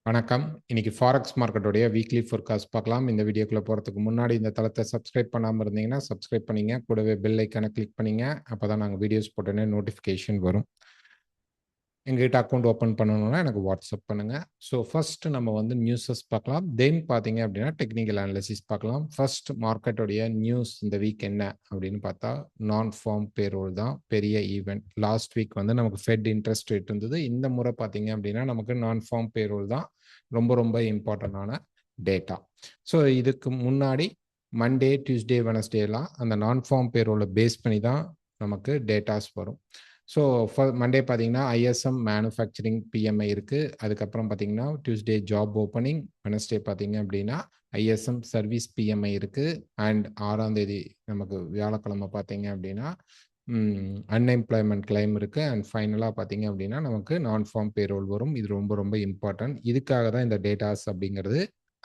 வணக்கம். இன்னைக்கு forex மார்க்கெட்டோடைய weekly forecast பார்க்கலாம். இந்த வீடியோக்குள்ள போறதுக்கு முன்னாடி இந்த தளத்தை சப்ஸ்கிரைப் பண்ணாம இருந்தீங்கன்னா, சப்ஸ்கிரைப் பண்ணீங்க. கூடவே பெல் ஐக்கான கிளிக் பண்ணீங்க. அப்பதான் நாங்க வீடியோஸ் போட்டோனே நோட்டிஃபிகேஷன் வரும். எங்ககிட்ட அக்கவுண்ட் ஓப்பன் பண்ணணும்னா எனக்கு வாட்ஸ்அப் பண்ணுங்க. ஸோ ஃபர்ஸ்ட் நம்ம வந்து நியூஸஸ் பார்க்கலாம். தென் பார்த்தீங்க அப்படின்னா டெக்னிக்கல் அனாலிசிஸ் பார்க்கலாம். ஃபர்ஸ்ட் மார்க்கெட்டோடைய நியூஸ் இந்த வீக் என்ன அப்படின்னு பார்த்தா நான் ஃபார்ம் பேரோல் தான் பெரிய ஈவெண்ட். லாஸ்ட் வீக் வந்து நமக்கு ஃபெட் இன்ட்ரெஸ்ட் ரேட் இருந்தது. இந்த முறை பார்த்தீங்க அப்படின்னா நமக்கு நான் ஃபார்ம் பேரோல் தான் ரொம்ப ரொம்ப இம்பார்ட்டண்டான டேட்டா. ஸோ இதுக்கு முன்னாடி மண்டே, டியூஸ்டே, வெனஸ்டேலாம் அந்த நான் ஃபார்ம் பேரோலை பேஸ் பண்ணி தான் நமக்கு டேட்டாஸ் வரும். ஸோ மண்டே பார்த்தீங்கன்னா ஐஎஸ்எம் மேனுஃபேக்சரிங் பிஎம்ஐ இருக்குது. அதுக்கப்புறம் பார்த்தீங்கன்னா டியூஸ்டே ஜாப் ஓப்பனிங். வெனஸ்டே பார்த்தீங்க அப்படின்னா ஐஎஸ்எம் சர்வீஸ் பிஎம்ஐ இருக்குது. அண்ட் 6ஆம் தேதி நமக்கு வியாழக்கிழமை பார்த்தீங்க அப்படின்னா அன்எம்ப்ளாய்மெண்ட் கிளைம் இருக்குது. அண்ட் ஃபைனலாக பார்த்தீங்க அப்படின்னா நமக்கு நான் ஃபார்ம் பேரோல் வரும். இது ரொம்ப ரொம்ப இம்பார்ட்டன்ட். இதுக்காக தான் இந்த டேட்டாஸ் அப்படிங்கிறது.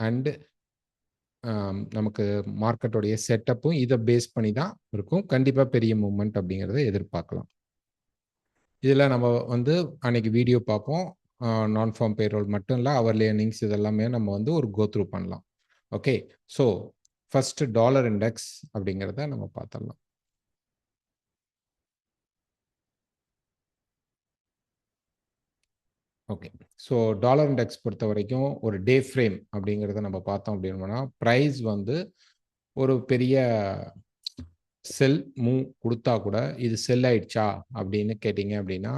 அண்டு நமக்கு மார்க்கெட்டோடைய செட்டப்பும் இதை பேஸ் பண்ணி தான் இருக்கும். கண்டிப்பாக பெரிய மூவ்மெண்ட் அப்படிங்கிறத எதிர்பார்க்கலாம். இதில் நம்ம வந்து அன்னைக்கு வீடியோ பார்ப்போம். நான் ஃபார்ம் பேரோல் மட்டும் இல்லை, அவர்லி ஏர்னிங்ஸ் இதெல்லாமே நம்ம வந்து ஒரு கோத்ரூ பண்ணலாம். Okay, so first dollar index அப்படிங்கிறத நம்ம பார்த்துடலாம். ஓகே, ஸோ டாலர் இண்டெக்ஸ் பொறுத்த வரைக்கும் ஒரு டே ஃப்ரேம் அப்படிங்கிறத நம்ம பார்த்தோம் அப்படின்னா ப்ரைஸ் வந்து ஒரு பெரிய செல் மூவ் கொடுத்தா கூட இது செல் ஆயிடுச்சா அப்படின்னு கேட்டிங்க அப்படின்னா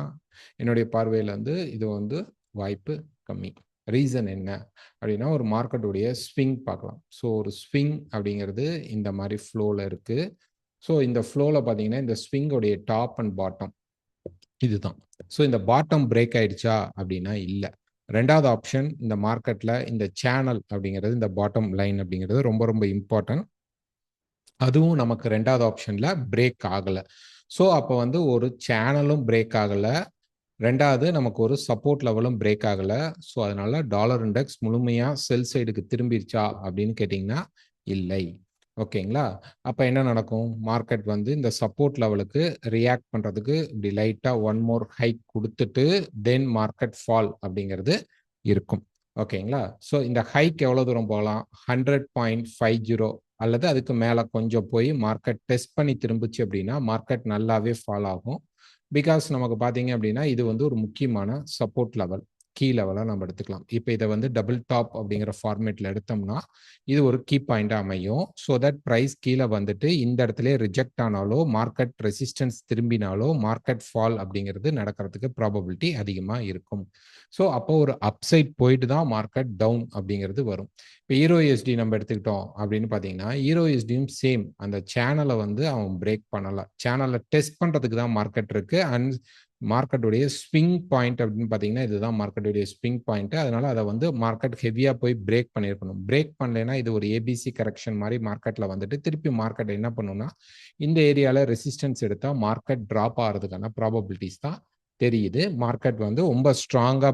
என்னுடைய பார்வையில் வந்து இது வந்து வாய்ப்பு கம்மி. ரீசன் என்ன அப்படின்னா ஒரு மார்க்கெட்டுடைய ஸ்விங் பார்க்கலாம். ஸோ ஒரு ஸ்விங் அப்படிங்கிறது இந்த மாதிரி ஃப்ளோவில் இருக்குது. ஸோ இந்த ஃப்ளோவில் பார்த்தீங்கன்னா இந்த ஸ்விங்கோடைய டாப் அண்ட் பாட்டம் இதுதான். ஸோ இந்த பாட்டம் பிரேக் ஆயிடுச்சா அப்படின்னா இல்லை. ரெண்டாவது ஆப்ஷன் இந்த மார்க்கெட்டில் இந்த சேனல் அப்படிங்கிறது இந்த பாட்டம் லைன் அப்படிங்கிறது ரொம்ப ரொம்ப இம்பார்ட்டன்ட். அதுவும் நமக்கு ரெண்டாவது ஆப்ஷன்ல பிரேக் ஆகலை. ஸோ அப்போ வந்து ஒரு சேனலும் பிரேக் ஆகலை, ரெண்டாவது நமக்கு ஒரு சப்போர்ட் லெவலும் பிரேக் ஆகலை. ஸோ அதனால டாலர் இண்டெக்ஸ் முழுமையாக செல் சைடுக்கு திரும்பிடுச்சா அப்படின்னு கேட்டிங்கன்னா இல்லை. ஓகேங்களா? அப்போ என்ன நடக்கும்? மார்க்கெட் வந்து இந்த சப்போர்ட் லெவலுக்கு ரியாக்ட் பண்ணுறதுக்கு இப்படி லைட்டாக ஒன் மோர் ஹைக் கொடுத்துட்டு தென் மார்க்கெட் ஃபால் அப்படிங்கிறது இருக்கும். ஓகேங்களா? ஸோ இந்த ஹைக் எவ்வளோ தூரம் போகலாம்? 100.50 அல்லது அதுக்கு மேலே கொஞ்சம் போய் மார்க்கெட் டெஸ்ட் பண்ணி திரும்பிச்சு அப்படின்னா மார்க்கெட் நல்லாவே ஃபால் ஆகும். பிகாஸ் நமக்கு பார்த்தீங்க அப்படின்னா இது வந்து ஒரு முக்கியமான சப்போர்ட் லெவல், கீ லெவலாக நம்ம எடுத்துக்கலாம். இப்போ இதை வந்து டபுள் டாப் அப்படிங்கிற ஃபார்மேட்டில் எடுத்தோம்னா இது ஒரு கீ பாயிண்டாக அமையும். ஸோ தட் ப்ரைஸ் கீழே வந்துட்டு இந்த இடத்துல ரிஜெக்ட் ஆனாலோ மார்க்கெட் ரெசிஸ்டன்ஸ் திரும்பினாலோ மார்க்கெட் ஃபால் அப்படிங்கிறது நடக்கிறதுக்கு ப்ராபபிலிட்டி அதிகமாக இருக்கும். ஸோ அப்போ ஒரு அப்சைட் போயிட்டு தான் மார்க்கெட் டவுன் அப்படிங்கிறது வரும். இப்போ ஹீரோ யூஎஸ்டி நம்ம எடுத்துக்கிட்டோம் அப்படின்னு பார்த்தீங்கன்னா ஹீரோ யூஎஸ்டியும் சேம் அந்த சேனலை வந்து அவன் பிரேக் பண்ணலை. சேனலை டெஸ்ட் பண்ணுறதுக்கு தான் மார்க்கெட் இருக்கு. அண்ட் மார்க்கெட்டுடைய ஸ்விங் பாயிண்ட் அப்படின்னு பார்த்தீங்கன்னா இதுதான் மார்க்கெட்டுடைய ஸ்விங் பாயிண்ட். அதனால அதை வந்து மார்க்கெட் ஹெவியாக போய் பிரேக் பண்ணியிருக்கணும். பிரேக் பண்ணலைன்னா இது ஒரு ஏபிசி கரெக்ஷன் மாதிரி மார்க்கெட்டில் வந்துட்டு திருப்பி மார்க்கெட் என்ன பண்ணுன்னா இந்த ஏரியாவில் ரெசிஸ்டன்ஸ் எடுத்தால் மார்க்கெட் ட்ராப் ஆகிறதுக்கான ப்ராபபிலிட்டிஸ் தான் தெரியுது. மார்க்கெட் வந்து ரொம்ப ஸ்ட்ராங்காக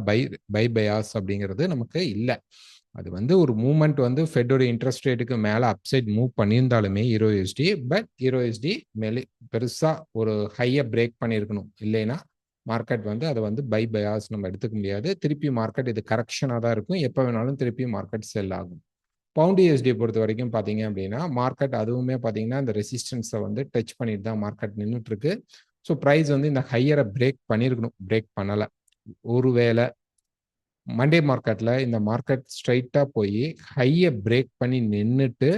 பை பயாஸ் அப்படிங்கிறது நமக்கு இல்லை. அது வந்து ஒரு மூவ்மெண்ட் வந்து ஃபெட்டோட இன்ட்ரெஸ்ட் ரேட்டுக்கு மேலே அப்சைட் மூவ் பண்ணியிருந்தாலுமே euro USD, but euro USD மேலே பெருசாக ஒரு ஹையை பிரேக் பண்ணியிருக்கணும். இல்லைன்னா மார்க்கெட் வந்து அதை வந்து பை பயாஸ் நம்ம எடுத்துக்க முடியாது. திருப்பி மார்க்கெட் இது கரெக்ஷனாக தான் இருக்கும். எப்போ வேணாலும் திருப்பி மார்க்கெட் செல் ஆகும். பவுண்ட் யூஎஸ்டி பொறுத்த வரைக்கும் பார்த்தீங்க அப்படின்னா மார்க்கெட் அதுவுமே பார்த்தீங்கன்னா இந்த ரெசிஸ்டன்ஸை வந்து டச் பண்ணிட்டு தான் மார்க்கெட் நின்றுட்டு இருக்கு. ஸோ ப்ரைஸ் வந்து இந்த ஹையரை பிரேக் பண்ணியிருக்கணும், பிரேக் பண்ணலை. ஒருவேளை மண்டே மார்க்கெட்டில் இந்த மார்க்கெட் ஸ்ட்ரைட்டாக போய் ஹையை பிரேக் பண்ணி நின்றுட்டு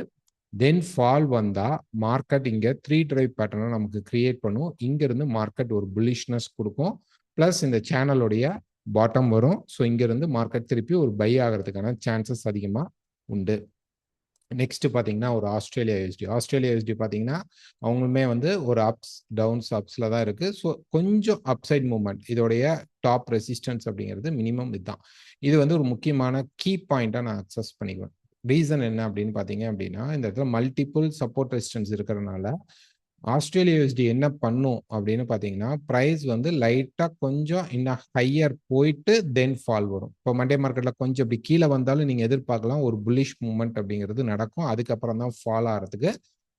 தென் ஃபால் வந்தால் மார்க்கெட் இங்கே 3 டிரைவ் பேட்டர்னை நமக்கு கிரியேட் பண்ணும். இங்கேருந்து மார்க்கெட் ஒரு புல்லிஷ்னஸ் கொடுக்கும். ப்ளஸ் இந்த சேனலுடைய பாட்டம் வரும். ஸோ இங்கேருந்து மார்க்கெட் திருப்பி ஒரு பை ஆகிறதுக்கான சான்சஸ் அதிகமாக உண்டு. நெக்ஸ்ட் பார்த்தீங்கன்னா ஒரு ஆஸ்திரேலியா யூஎஸ்டி பார்த்தீங்கன்னா அவங்களுமே வந்து ஒரு அப்ஸில் தான் இருக்குது. ஸோ கொஞ்சம் அப்சைட் மூவ்மெண்ட். இதோடைய டாப் ரெசிஸ்டன்ஸ் அப்படிங்கிறது மினிமம் இதுதான். இது வந்து ஒரு முக்கியமான கீ பாயிண்டாக நான் அக்சஸ் பண்ணிக்குவேன். ரீசன் என்ன அப்படின்னு பார்த்தீங்க அப்படின்னா இந்த இடத்துல மல்டிபிள் சப்போர்ட் ரெசிஸ்டன்ஸ் இருக்கிறதுனால ஆஸ்திரேலியா யூஎஸ்டி என்ன பண்ணும் அப்படின்னு பார்த்தீங்கன்னா ப்ரைஸ் வந்து லைட்டாக கொஞ்சம் இன்னும் ஹையர் போயிட்டு தென் ஃபால் வரும். இப்போ மண்டே மார்க்கெட்டில் கொஞ்சம் இப்படி கீழே வந்தாலும் நீங்கள் எதிர்பார்க்கலாம் ஒரு புல்லிஷ் மூவ்மெண்ட் அப்படிங்கிறது நடக்கும். அதுக்கப்புறம் தான் ஃபால் ஆகிறதுக்கு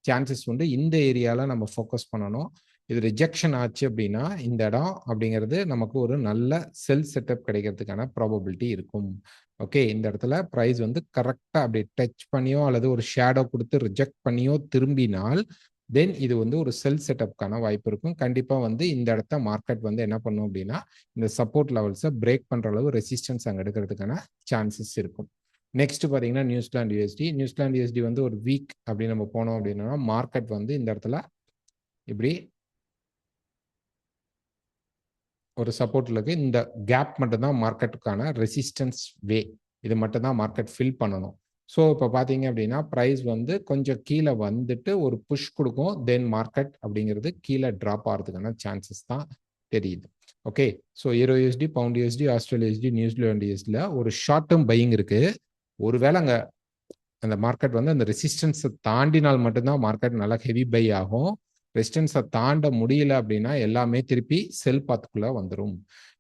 சான்சஸ் உண்டு. இந்த ஏரியாவில் நம்ம ஃபோக்கஸ் பண்ணணும். இது ரிஜெக்ஷன் ஆச்சு அப்படின்னா இந்த இடம் அப்படிங்கிறது நமக்கு ஒரு நல்ல செல் செட்டப் கிடைக்கிறதுக்கான ப்ராபபிலிட்டி இருக்கும். ஓகே, இந்த இடத்துல ப்ரைஸ் வந்து கரெக்டாக அப்படி டச் பண்ணியோ அல்லது ஒரு ஷேடோ கொடுத்து ரிஜெக்ட் பண்ணியோ திரும்பினால் தென் இது வந்து ஒரு செல் செட்டப்கான வாய்ப்பு இருக்கும். கண்டிப்பாக வந்து இந்த இடத்த மார்க்கெட் வந்து என்ன பண்ணும் அப்படின்னா இந்த சப்போர்ட் லெவல்ஸை பிரேக் பண்ணுற அளவு ரெசிஸ்டன்ஸ் அங்கே எடுக்கிறதுக்கான சான்சஸ் இருக்கும். நெக்ஸ்ட் பார்த்தீங்கன்னா நியூசிலாந்து யூஎஸ்டி. நியூசிலாந்து யூஎஸ்டி வந்து ஒரு வீக் அப்படின்னு நம்ம போனோம் அப்படின்னா மார்க்கெட் வந்து இந்த இடத்துல இப்படி ஒரு சப்போர்ட்ல இருக்கு. இந்த கேப் மட்டும் தான் மார்க்கெட்டுக்கான ரெசிஸ்டன்ஸ் வே. இது மட்டும் தான் மார்க்கெட் ஃபில் பண்ணணும். ஸோ இப்போ பார்த்தீங்க அப்படின்னா ப்ரைஸ் வந்து கொஞ்சம் கீழே வந்துட்டு ஒரு புஷ் கொடுக்கும். தென் மார்க்கெட் அப்படிங்கிறது கீழே ட்ராப் ஆகிறதுக்கான சான்சஸ் தான் தெரியுது. Okay, so euro USD, pound USD, Australia USD, New Zealand யூஎஸ்டியில் ஒரு ஷார்ட் டேர்ம் பையிங் இருக்கு. ஒருவேளை அங்கே அந்த மார்க்கெட் வந்து அந்த ரெசிஸ்டன்ஸை தாண்டினால் மட்டும்தான் மார்க்கெட் நல்லா ஹெவி பை ஆகும். ரெசிஸ்டன்ஸை தாண்ட முடியல அப்படின்னா எல்லாமே திருப்பி செல் பாத்துக்குள்ள வந்துடும்.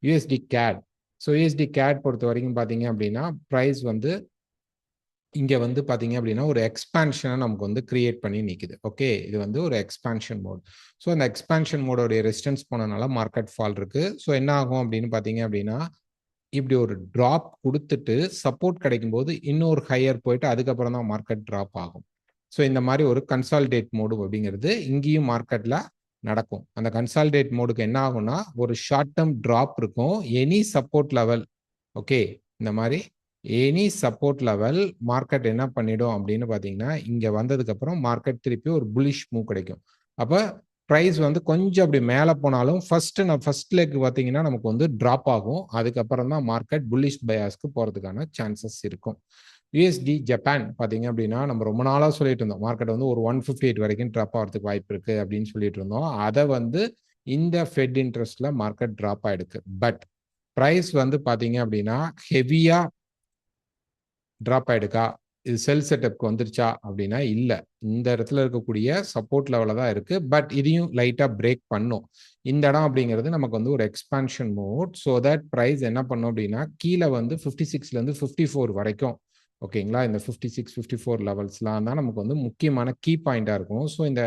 USD CAD. So USD CAD பொறுத்த வரைக்கும் பார்த்தீங்க அப்படின்னா ப்ரைஸ் வந்து இங்கே வந்து பார்த்தீங்க அப்படின்னா ஒரு எக்ஸ்பான்ஷனை நமக்கு வந்து கிரியேட் பண்ணி நிற்குது. ஓகே, இது வந்து ஒரு எக்ஸ்பான்ஷன் மோட். ஸோ அந்த எக்ஸ்பான்ஷன் மோடோடைய ரெசிஸ்டன்ஸ் போனனால மார்க்கெட் ஃபால் இருக்கு. ஸோ என்ன ஆகும் அப்படின்னு பார்த்தீங்க அப்படின்னா இப்படி ஒரு ட்ராப் கொடுத்துட்டு சப்போர்ட் கிடைக்கும் போது இன்னொரு ஹையர் போயிட்டு அதுக்கப்புறம் தான் மார்க்கெட் ட்ராப் ஆகும். ஸோ இந்த மாதிரி ஒரு கன்சால்டேட் மோடு அப்படிங்கிறது இங்கேயும் மார்க்கெட்ல நடக்கும். அந்த கன்சால்டேட் மோடுக்கு என்ன ஆகும்னா ஒரு ஷார்ட் டேர்ம் ட்ராப் இருக்கும். எனி சப்போர்ட் லெவல், ஓகே, இந்த மாதிரி எனி சப்போர்ட் லெவல் மார்க்கெட் என்ன பண்ணிடும் அப்படின்னு பார்த்தீங்கன்னா இங்கே வந்ததுக்கு அப்புறம் மார்க்கெட் திருப்பி ஒரு புல்லிஷ் மூவ் கிடைக்கும். அப்போ ப்ரைஸ் வந்து கொஞ்சம் அப்படி மேலே போனாலும் ஃபர்ஸ்ட் லெக் பார்த்தீங்கன்னா நமக்கு வந்து ட்ராப் ஆகும். அதுக்கப்புறம் தான் மார்க்கெட் புல்லிஷ் பயாஸ்க்கு போகிறதுக்கான சான்சஸ் இருக்கும். யூஎஸ்டி ஜப்பான் பார்த்தீங்க அப்படின்னா நம்ம ரொம்ப நாளாக சொல்லிட்டு இருந்தோம் மார்க்கெட் வந்து ஒரு 158 வரைக்கும் ட்ராப் ஆகிறதுக்கு வாய்ப்பு இருக்கு அப்படின்னு சொல்லிட்டு இருந்தோம். அதை வந்து இந்த ஃபெட் இன்ட்ரெஸ்ட்ல மார்க்கெட் ட்ராப் ஆயிடுக்கு. பட் ப்ரைஸ் வந்து பார்த்தீங்க அப்படின்னா ஹெவியா ட்ராப் ஆயிடுக்கா, இது செல் செட்டப்க்கு வந்துருச்சா அப்படின்னா இல்லை. இந்த இடத்துல இருக்கக்கூடிய சப்போர்ட் லெவலில் தான் இருக்கு. பட் இதையும் லைட்டாக பிரேக் பண்ணும். இந்த இடம் அப்படிங்கிறது நமக்கு வந்து ஒரு expansion mode. So that price என்ன பண்ணும் அப்படின்னா கீழே வந்து 56லேருந்து 54 வரைக்கும், ஓகேங்களா, இந்த 56, 54 லெவல்ஸ்லாம் தான் நமக்கு வந்து முக்கியமான கீ பாயிண்டாக இருக்கும். ஸோ இந்த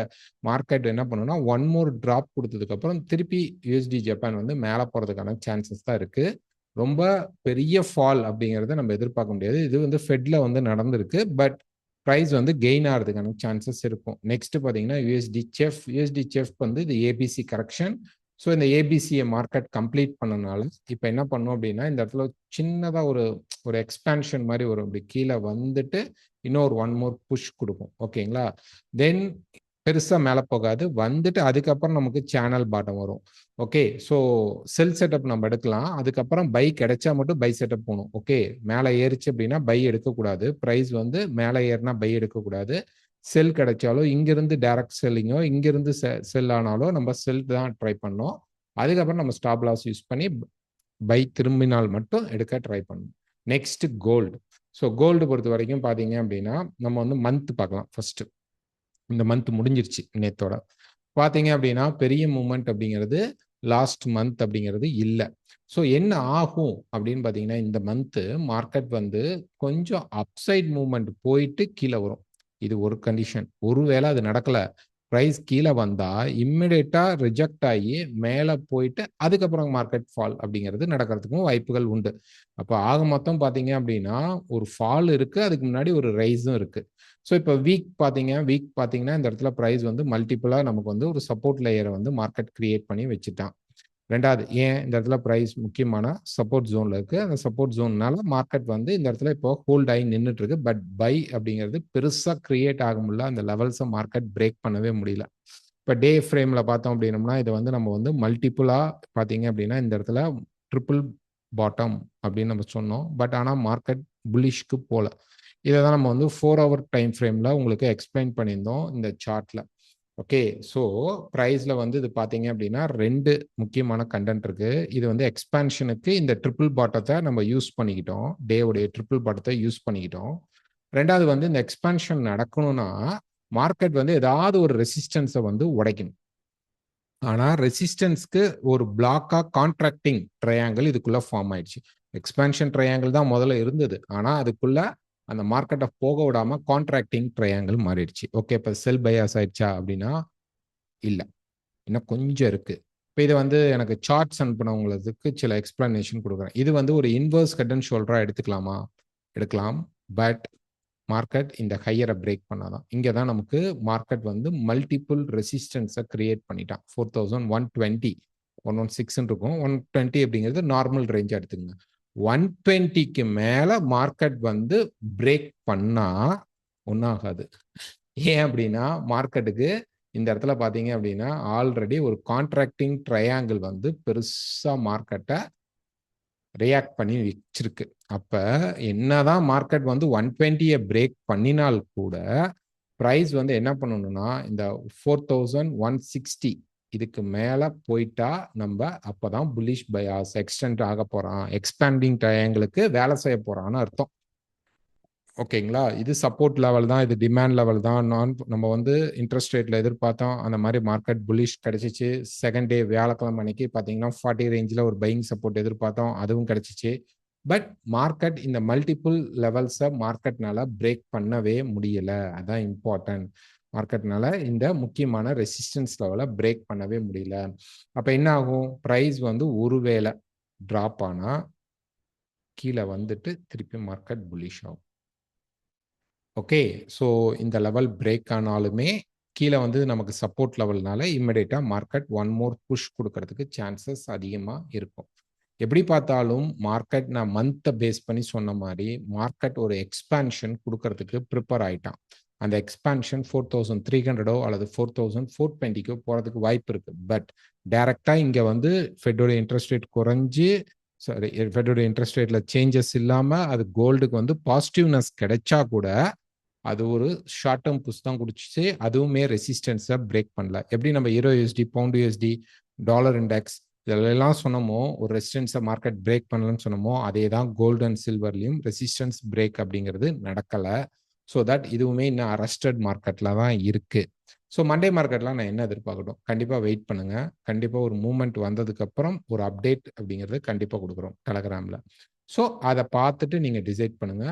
மார்க்கெட் என்ன பண்ணுன்னா ஒன் மோர் ட்ராப் கொடுத்ததுக்கப்புறம் திருப்பி யூஎஸ்டி ஜப்பான் வந்து மேலே போகிறதுக்கான சான்சஸ் தான் இருக்குது. ரொம்ப பெரிய ஃபால் அப்படிங்கிறத நம்ம எதிர்பார்க்க முடியாது. இது வந்து ஃபெட்ல வந்து நடந்திருக்கு. பட் ப்ரைஸ் வந்து கெயின் ஆகிறதுக்கான சான்சஸ் இருக்கும். நெக்ஸ்ட் பார்த்தீங்கன்னா யூஎஸ்டி செஃப். யூஎஸ்டி செஃப் வந்து இது ஏபிசி கரெக்ஷன். ஸோ இந்த ஏபிசியை மார்க்கெட் கம்ப்ளீட் பண்ணனால இப்போ என்ன பண்ணும் அப்படின்னா இந்த இடத்துல சின்னதாக ஒரு எக்ஸ்பான்ஷன் மாதிரி ஒரு அப்படி கீழே வந்துட்டு இன்னொரு ஒன் மோர் புஷ் கொடுக்கும். ஓகேங்களா, தென் பெருசாக மேலே போகாது, வந்துட்டு அதுக்கப்புறம் நமக்கு சேனல் பாட்டம் வரும். ஓகே, ஸோ செல் செட்டப் நம்ம எடுக்கலாம். அதுக்கப்புறம் பை கிடைச்சா மட்டும் பை செட்டப் போகணும். ஓகே, மேலே ஏறிச்சு அப்படின்னா பை எடுக்கக்கூடாது. ப்ரைஸ் வந்து மேலே ஏறினா பை எடுக்கக்கூடாது. செல் கிடைச்சாலோ இங்கிருந்து டைரக்ட் செல்லிங்கோ இங்கிருந்து செல் ஆனாலோ நம்ம செல் தான் ட்ரை பண்ணோம். அதுக்கப்புறம் நம்ம ஸ்டாப் லாஸ் யூஸ் பண்ணி பை திரும்பினால் மட்டும் எடுக்க ட்ரை பண்ணணும். Next gold. ஸோ கோல்டு பொறுத்த வரைக்கும் பார்த்தீங்க அப்படின்னா நம்ம வந்து மந்த் பார்க்கலாம். ஃபர்ஸ்ட் இந்த மந்த் முடிஞ்சிருச்சு நேத்தோட. பார்த்தீங்க அப்படின்னா பெரிய மூமெண்ட் அப்படிங்கிறது லாஸ்ட் மந்த் அப்படிங்கிறது இல்லை. ஸோ என்ன ஆகும் அப்படின்னு பார்த்தீங்கன்னா இந்த மந்த்து மார்க்கெட் வந்து கொஞ்சம் அப்சைட் மூவ்மெண்ட் போயிட்டு கீழே வரும். இது ஒரு கண்டிஷன். ஒருவேளை அது நடக்கல, ப்ரைஸ் கீழே வந்தா இம்மிடியேட்டா ரிஜெக்ட் ஆகி மேலே போயிட்டு அதுக்கப்புறம் மார்க்கெட் ஃபால் அப்படிங்கிறது நடக்கிறதுக்கும் வாய்ப்புகள் உண்டு. அப்போ ஆக மொத்தம் பார்த்தீங்க அப்படின்னா ஒரு ஃபால் இருக்கு, அதுக்கு முன்னாடி ஒரு ரைஸும் இருக்கு. ஸோ இப்போ வீக் பார்த்தீங்கன்னா இந்த இடத்துல ப்ரைஸ் வந்து மல்டிபிளாக நமக்கு வந்து ஒரு சப்போர்ட் லேயரை வந்து மார்க்கெட் கிரியேட் பண்ணி வச்சுட்டான். ரெண்டாவது ஏன் இந்த இடத்துல ப்ரைஸ் முக்கியமான சப்போர்ட் ஜோன்ல இருக்கு. அந்த சப்போர்ட் ஜோன்னால மார்க்கெட் வந்து இந்த இடத்துல இப்போ ஹோல்ட் ஆகி நின்றுட்டு இருக்கு. பட் பை அப்படிங்கிறது பெருசாக கிரியேட் ஆக முடியல. அந்த லெவல்ஸை மார்க்கெட் பிரேக் பண்ணவே முடியல. இப்போ டே ஃப்ரேம்ல பார்த்தோம் அப்படின்னம்னா இதை வந்து நம்ம வந்து மல்டிபிளா பார்த்தீங்க அப்படின்னா இந்த இடத்துல ட்ரிபிள் பாட்டம் அப்படின்னு நம்ம சொன்னோம். பட் ஆனால் மார்க்கெட் புல்லிஷ்க்கு போல. இதை தான் நம்ம வந்து 4 hour டைம் ஃப்ரேம்ல உங்களுக்கு எக்ஸ்பிளைன் பண்ணியிருந்தோம் இந்த சார்ட்ல. ஓகே, ஸோ ப்ரைஸில் வந்து இது பார்த்தீங்க அப்படின்னா 2 முக்கியமான கண்டென்ட் இருக்கு. இது வந்து எக்ஸ்பான்ஷனுக்கு இந்த ட்ரிபிள் பாட்டத்தை நம்ம யூஸ் பண்ணிக்கிட்டோம். டேவுடைய ட்ரிபிள் பாட்டத்தை யூஸ் பண்ணிக்கிட்டோம். ரெண்டாவது வந்து இந்த எக்ஸ்பான்ஷன் நடக்கணும்னா மார்க்கெட் வந்து ஏதாவது ஒரு ரெசிஸ்டன்ஸை வந்து உடைக்கணும். ஆனால் ரெசிஸ்டன்ஸ்க்கு ஒரு பிளாக்கா கான்ட்ராக்டிங் ட்ரையாங்கிள் இதுக்குள்ள ஃபார்ம் ஆயிடுச்சு. எக்ஸ்பான்ஷன் ட்ரையாங்கிள் தான் முதல்ல இருந்தது. ஆனால் அதுக்குள்ள அந்த மார்க்கெட்டை போக விடாம கான்ட்ராக்டிங் ட்ரையாங்கிள் மாறிடுச்சு. ஓகே, இப்போ செல் பயாஸ் ஆயிடுச்சா அப்படின்னா இல்லை. இன்னும் கொஞ்சம் இருக்கு. இப்போ இது வந்து எனக்கு சார்ட்ஸ் அனுப்புனவங்களுக்கு சில எக்ஸ்பிளனேஷன் கொடுக்குறேன். இது வந்து ஒரு இன்வர்ஸ் ஹெட் அண்ட் ஷோல்டரா எடுத்துக்கலாமா? எடுக்கலாம். பட் மார்க்கெட் இந்த ஹையரை பிரேக் பண்ணாதான். இங்கே தான் நமக்கு மார்க்கெட் வந்து மல்டிபிள் ரெசிஸ்டன்ஸை கிரியேட் பண்ணிட்டான். 4120 116 இருக்கும். 120 அப்படிங்கிறது நார்மல் ரேஞ்சாக எடுத்துக்கோங்க. 120க்கு மேலே மார்க்கெட் வந்து பிரேக் பண்ணா ஒன்றாகாது. ஏன் அப்படின்னா மார்க்கெட்டுக்கு இந்த இடத்துல பார்த்தீங்க அப்படின்னா ஆல்ரெடி ஒரு கான்ட்ராக்டிங் ட்ரையாங்கிள் வந்து பெருசாக மார்க்கெட்டை ரியாக்ட் பண்ணி வச்சிருக்கு. அப்ப என்னதான் மார்க்கெட் வந்து 120 பிரேக் பண்ணினால் கூட பிரைஸ் வந்து என்ன பண்ணணும்னா இந்த 4160 இதுக்கு மேல போயிட்டா நம்ம அப்பதான் புல்லிஷ் பயாஸ் எக்ஸ்டெண்ட் ஆக போறான், எக்ஸ்பேண்டிங் ட்ரையாங்கிளுக்கு வேலை செய்ய போறான்னு அர்த்தம். ஓகேங்களா? இது சப்போர்ட் லெவல் தான், இது டிமாண்ட் லெவல் தான். நம்ம வந்து இன்ட்ரெஸ்ட் ரேட்ல எதிர்பார்த்தோம், அந்த மாதிரி மார்க்கெட் புல்லிஷ் கிடைச்சிச்சு. செகண்ட் டே வியாழக்கிழமை அன்னைக்கு பார்த்தீங்கன்னா 40 ரேஞ்சில் ஒரு பையிங் சப்போர்ட் எதிர்பார்த்தோம், அதுவும் கிடைச்சிச்சு. பட் மார்க்கெட் இந்த மல்டிபிள் லெவல்ஸை மார்க்கெட்னால பிரேக் பண்ணவே முடியல. அதான் இம்பார்ட்டன்ட். மார்க்கெட்னால இந்த முக்கியமான ரெசிஸ்டன்ஸ் லெவலை பிரேக் பண்ணவே முடியல. அப்ப என்ன ஆகும்? பிரைஸ் வந்து ஒருவேளை டிராப் ஆனா கீழே வந்துட்டு திருப்பி மார்க்கெட் புல்லிஷ் ஆகும். ஓகே, ஸோ இந்த லெவல் பிரேக் ஆனாலுமே கீழே வந்து நமக்கு சப்போர்ட் லெவல்னால இம்மிடியேட்டாக மார்க்கெட் ஒன் மோர் புஷ் கொடுக்கறதுக்கு சான்சஸ் அதிகமாக இருக்கும். எப்படி பார்த்தாலும் மார்க்கெட் நான் மந்த்தை பேஸ் பண்ணி சொன்ன மாதிரி மார்க்கெட் ஒரு எக்ஸ்பான்ஷன் கொடுக்கறதுக்கு ப்ரிப்பேர் ஆயிட்டான். அந்த எக்ஸ்பான்ஷன் 4300 அல்லது 4420 போகிறதுக்கு வாய்ப்பு இருக்கு. பட் டைரக்டாக இங்கே வந்து ஃபெட்டோட இன்ட்ரெஸ்ட் ரேட் குறைஞ்சி சாரி ஃபெட்டோட இன்ட்ரெஸ்ட் ரேட்ல சேஞ்சஸ் இல்லாமல் அது கோல்டுக்கு வந்து பாசிட்டிவ்னஸ் கிடைச்சா கூட அது ஒரு ஷார்ட் டேர்ம் புஷ் தான் குடிச்சிச்சு. அதுவுமே ரெசிஸ்டன்ஸை பிரேக் பண்ணல. எப்படி நம்ம euro USD, pound USD, dollar index இதெல்லாம் சொன்னோமோ ஒரு ரெசிஸ்டன்ஸை மார்க்கெட் பிரேக் பண்ணலன்னு சொன்னோமோ அதே தான் கோல்டு அண்ட் சில்வர்லையும் ரெசிஸ்டன்ஸ் பிரேக் அப்படிங்கிறது நடக்கலை. ஸோ தட் இதுவுமே இன்னும் அரஸ்டட் மார்க்கெட்டில் தான் இருக்கு. ஸோ மண்டே மார்க்கெட்லாம் நான் என்ன எதிர்பார்க்கட்டும், கண்டிப்பாக வெயிட் பண்ணுங்க. கண்டிப்பாக ஒரு மூவ்மெண்ட் வந்ததுக்கப்புறம் ஒரு அப்டேட் அப்படிங்கிறது கண்டிப்பாக கொடுக்குறோம் டெலகிராமில். ஸோ அதை பார்த்துட்டு நீங்கள் டிசைட் பண்ணுங்க.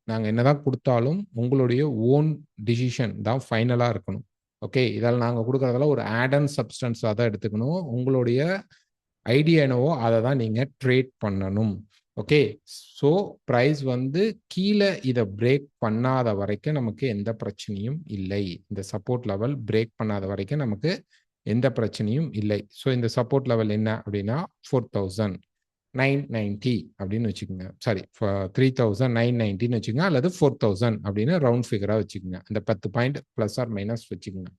நாங்கள் என்னதான் கொடுத்தாலும் உங்களுடைய ஓன் டிசிஷன் தான் ஃபைனலாக இருக்கணும். ஓகே, இதில் நாங்கள் கொடுக்குறதுல ஒரு ஆட் அண்ட் சப்ஸ்டன்ஸாக தான் எடுத்துக்கணும். உங்களுடைய ஐடியா என்னவோ அதை தான் நீங்கள் ட்ரேட் பண்ணணும். ஓகே, ஸோ ப்ரைஸ் வந்து கீழே இதை பிரேக் பண்ணாத வரைக்கும் நமக்கு எந்த பிரச்சனையும் இல்லை. இந்த சப்போர்ட் லெவல் பிரேக் பண்ணாத வரைக்கும் நமக்கு எந்த பிரச்சனையும் இல்லை. ஸோ இந்த சப்போர்ட் லெவல் என்ன அப்படின்னா 4990 அப்படின்னு வச்சுக்கோங்க. சாரி 3990 வச்சுக்கோங்க, அல்லது 4000 அப்படின்னு ரவுண்ட் ஃபிகரா வச்சுக்கோங்க. இந்த 10 பாயிண்ட் பிளஸ் ஆர் மைனஸ் வச்சுக்கோங்க.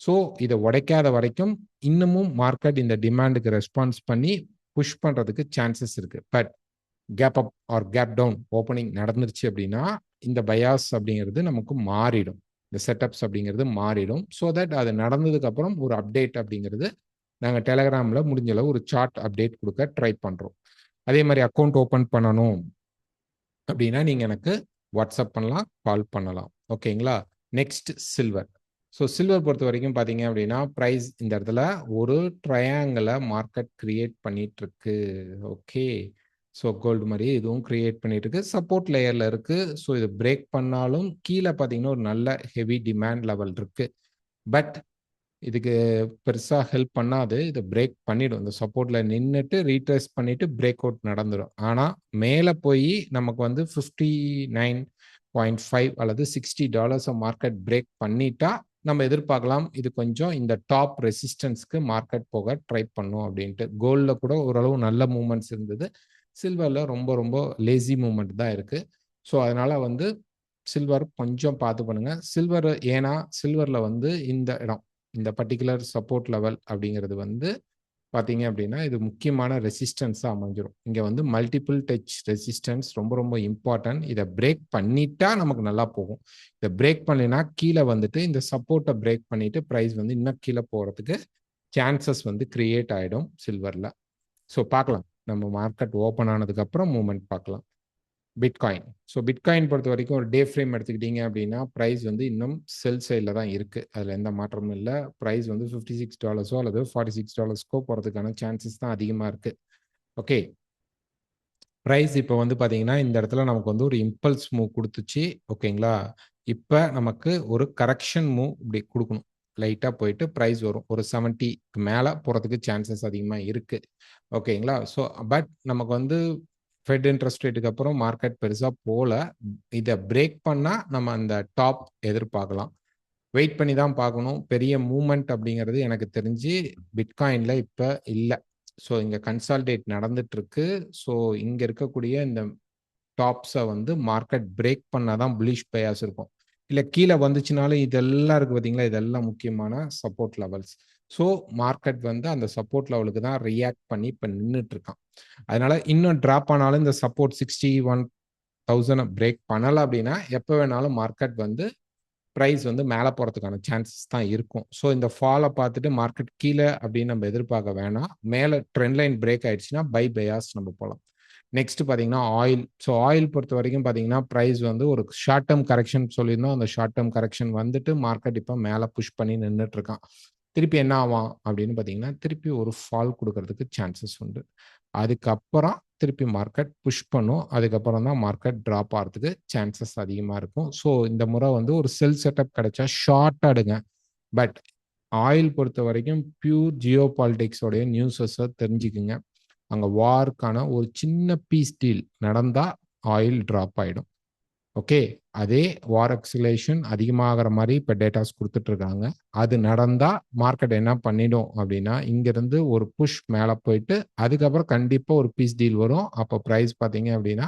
ஸோ இதை உடைக்காத வரைக்கும் இன்னமும் மார்க்கெட் இந்த டிமாண்டுக்கு ரெஸ்பான்ஸ் பண்ணி புஷ் பண்றதுக்கு சான்சஸ் இருக்கு. But gap up or gap down opening நடந்துருச்சு அப்படின்னா இந்த பயாஸ் அப்படிங்கிறது நமக்கு மாறிடும், இந்த செட்டப்ஸ் அப்படிங்கிறது மாறிடும். ஸோ தட் அது நடந்ததுக்கு அப்புறம் ஒரு அப்டேட் அப்படிங்கிறது நாங்கள் டெலகிராமில் முடிஞ்ச அளவு ஒரு சார்ட் அப்டேட் கொடுக்க ட்ரை பண்ணுறோம். அதே மாதிரி அக்கௌண்ட் ஓப்பன் பண்ணணும் அப்படின்னா நீங்கள் எனக்கு வாட்ஸ்அப் பண்ணலாம், கால் பண்ணலாம். ஓகேங்களா? Next silver. ஸோ சில்வர் பொறுத்த வரைக்கும் பார்த்தீங்க அப்படின்னா ப்ரைஸ் இந்த இடத்துல ஒரு ட்ரையாங்கிளை மார்க்கெட் கிரியேட் பண்ணிட்டு இருக்கு. ஓகே, ஸோ கோல்டு மாதிரி இதுவும் கிரியேட் பண்ணிட்டு இருக்கு, சப்போர்ட் லேயரில் இருக்கு. ஸோ இது பிரேக் பண்ணாலும் கீழே பார்த்தீங்கன்னா ஒரு நல்ல ஹெவி டிமாண்ட் லெவல் இருக்கு. பட் இதுக்கு பெருசாக ஹெல்ப் பண்ணாது. இதை பிரேக் பண்ணிடும். இந்த சப்போர்ட்டில் நின்றுட்டு ரீட்ரேஸ் பண்ணிட்டு பிரேக் அவுட் நடந்துடும். ஆனால் மேலே போய் நமக்கு வந்து 59.5 அல்லது $60 மார்க்கெட் பிரேக் பண்ணிட்டா நம்ம எதிர்பார்க்கலாம் இது கொஞ்சம் இந்த டாப் ரெசிஸ்டன்ஸ்க்கு மார்க்கெட் போக ட்ரை பண்ணும் அப்படின்ட்டு. கோல்டில் கூட ஓரளவு நல்ல மூவ்மெண்ட்ஸ் இருந்தது. சில்வரில் ரொம்ப ரொம்ப லேசி மூவ்மெண்ட் தான் இருக்குது. ஸோ அதனால் வந்து சில்வர் கொஞ்சம் பார்த்து பண்ணுங்க. சில்வர் ஏன்னா சில்வரில் வந்து இந்த இடம் இந்த பர்டிகுலர் சப்போர்ட் லெவல் அப்படிங்கிறது வந்து பார்த்தீங்க அப்படின்னா இது முக்கியமான ரெசிஸ்டன்ஸாக அமைஞ்சிடும். இங்கே வந்து மல்டிபிள் டச் ரெசிஸ்டன்ஸ் ரொம்ப ரொம்ப இம்பார்ட்டன்ட். இதை பிரேக் பண்ணிட்டா நமக்கு நல்லா போகும். இதை பிரேக் பண்ணினா கீழே வந்துட்டு இந்த சப்போர்ட்டை பிரேக் பண்ணிட்டு ப்ரைஸ் வந்து இன்னும் கீழே போகிறதுக்கு சான்சஸ் வந்து கிரியேட் ஆகிடும் சில்வரில். ஸோ பார்க்கலாம், நம்ம மார்க்கெட் ஓப்பன் ஆனதுக்கப்புறம் மூவ்மெண்ட் பார்க்கலாம். பிட்காயின். ஸோ பிட்காயின் பொறுத்த வரைக்கும் ஒரு டே ஃப்ரேம் எடுத்துக்கிட்டீங்க அப்படின்னா ப்ரைஸ் வந்து இன்னும் செல் சைடில் தான் இருக்குது. அதில் எந்த மாற்றமும் இல்லை. ப்ரைஸ் வந்து $56 அல்லது $46 போகிறதுக்கான சான்சஸ் தான் அதிகமாக இருக்குது. ஓகே, ப்ரைஸ் இப்போ வந்து பார்த்தீங்கன்னா இந்த இடத்துல நமக்கு வந்து ஒரு இம்பல்ஸ் மூவ் கொடுத்துச்சு. ஓகேங்களா? இப்போ நமக்கு ஒரு கரெக்ஷன் மூவ் இப்படி கொடுக்கணும். லைட்டாக போயிட்டு ப்ரைஸ் வரும். ஒரு 70க்கு மேலே போகிறதுக்கு சான்சஸ் அதிகமாக இருக்குது. ஓகேங்களா? ஸோ பட் நமக்கு வந்து ஃபெட் இன்ட்ரெஸ்ட் ரேட்டுக்கு அப்புறம் மார்க்கெட் பெருசாக போகல. இதை பிரேக் பண்ணால் நம்ம அந்த டாப் எதிர்பார்க்கலாம். வெயிட் பண்ணி தான் பார்க்கணும். பெரிய மூவ்மெண்ட் அப்படிங்கிறது எனக்கு தெரிஞ்சு பிட்காயினில் இப்போ இல்லை. ஸோ இங்கே கன்சால்டேட் நடந்துட்டு இருக்கு. ஸோ இங்கே இருக்கக்கூடிய இந்த டாப்ஸை வந்து மார்க்கெட் பிரேக் பண்ணால் தான் புல்லிஷ் பயாஸ் இருக்கும். இல்லை கீழே வந்துச்சுனாலும் இதெல்லாம் இருக்குது பார்த்தீங்களா, இதெல்லாம் முக்கியமான சப்போர்ட் லெவல்ஸ். ஸோ மார்க்கெட் வந்து அந்த சப்போர்ட் லெவலுக்கு தான் ரியாக்ட் பண்ணி இப்போ நின்றுட்டு இருக்கான். அதனால இன்னும் ட்ராப் ஆனாலும் இந்த சப்போர்ட் 61,000 பிரேக் பண்ணலை அப்படின்னா எப்போ வேணாலும் மார்க்கெட் வந்து ப்ரைஸ் வந்து மேலே போகிறதுக்கான சான்சஸ் தான் இருக்கும். ஸோ இந்த ஃபாலை பார்த்துட்டு மார்க்கெட் கீழே அப்படின்னு நம்ம எதிர்பார்க்க வேணாம். மேலே ட்ரெண்ட் லைன் பிரேக் ஆயிடுச்சுன்னா பை பயாஸ் நம்ம போகலாம். நெக்ஸ்ட் பார்த்தீங்கன்னா ஆயில். ஸோ ஆயில் பொறுத்த வரைக்கும் பார்த்தீங்கன்னா ப்ரைஸ் வந்து ஒரு ஷார்ட் டேர்ம் கரெக்ஷன் சொல்லியிருந்தோம். அந்த ஷார்ட் டேர்ம் கரெக்ஷன் வந்துட்டு மார்க்கெட் இப்போ மேலே புஷ் பண்ணி நின்றுட்டு இருக்கான். திருப்பி என்ன ஆகும் அப்படின்னு பார்த்தீங்கன்னா திருப்பி ஒரு ஃபால் கொடுக்கறதுக்கு சான்சஸ் உண்டு. அதுக்கப்புறம் திருப்பி மார்க்கெட் புஷ் பண்ணும். அதுக்கப்புறம் தான் மார்க்கெட் ட்ராப் ஆகிறதுக்கு சான்சஸ் அதிகமாக இருக்கும். ஸோ இந்த முறை வந்து ஒரு செல் செட்டப் கிடைச்சா ஷார்ட்டாக எடுங்க. பட் ஆயில் பொறுத்த வரைக்கும் பியூர் ஜியோ பாலிட்டிக்ஸோடைய நியூஸஸை தெரிஞ்சுக்குங்க. அங்கே வார்க்கான ஒரு சின்ன பீஸ் டீல் நடந்தால் ஆயில் ட்ராப் ஆகிடும். ஓகே, அதே வார் எக்ஸலேஷன் அதிகமாகிற மாதிரி இப்போ டேட்டாஸ் கொடுத்துட்ருக்காங்க. அது நடந்தால் மார்க்கெட் என்ன பண்ணிடும் அப்படின்னா இங்கேருந்து ஒரு புஷ் மேலே போயிட்டு அதுக்கப்புறம் கண்டிப்பாக ஒரு பீஸ் டீல் வரும். அப்போ ப்ரைஸ் பார்த்தீங்க அப்படின்னா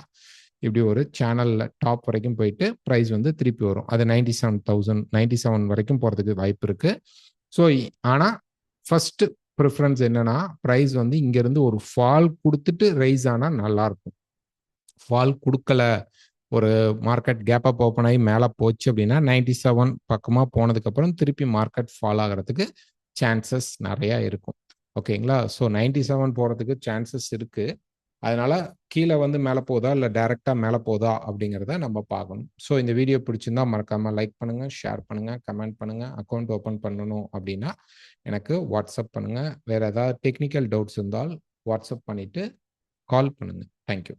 இப்படி ஒரு சேனலில் டாப் வரைக்கும் போயிட்டு ப்ரைஸ் வந்து திருப்பி வரும். அது 97,097 வரைக்கும் போகிறதுக்கு வாய்ப்பு இருக்குது. ஸோ ஆனால் ஃபஸ்ட்டு ப்ரிஃபரன்ஸ் என்னன்னா ப்ரைஸ் வந்து இங்கேருந்து ஒரு ஃபால் கொடுத்துட்டு ரைஸ் ஆனால் நல்லாயிருக்கும். ஃபால் கொடுக்கல, ஒரு மார்க்கெட் கேப் அப் ஓப்பன் ஆகி மேலே போச்சு அப்படின்னா 97 பக்கமாக போனதுக்கப்புறம் திருப்பி மார்க்கெட் ஃபால் ஆகிறதுக்கு சான்சஸ் நிறையா இருக்கும். ஓகேங்களா? ஸோ 97 போகிறதுக்கு சான்சஸ் இருக்குது. அதனால கீழே வந்து மேலே போதா இல்லை டைரெக்டாக மேலே போதா அப்படிங்கிறத நம்ம பார்க்கணும். ஸோ இந்த வீடியோ பிடிச்சிருந்தா மறக்காமல் லைக் பண்ணுங்கள், ஷேர் பண்ணுங்கள், கமெண்ட் பண்ணுங்கள். அக்கௌண்ட் ஓப்பன் பண்ணணும் அப்படின்னா எனக்கு வாட்ஸ்அப் பண்ணுங்கள். வேறு ஏதாவது டெக்னிக்கல் டவுட்ஸ் இருந்தால் வாட்ஸ்அப் பண்ணிவிட்டு கால் பண்ணுங்கள். தேங்க்யூ.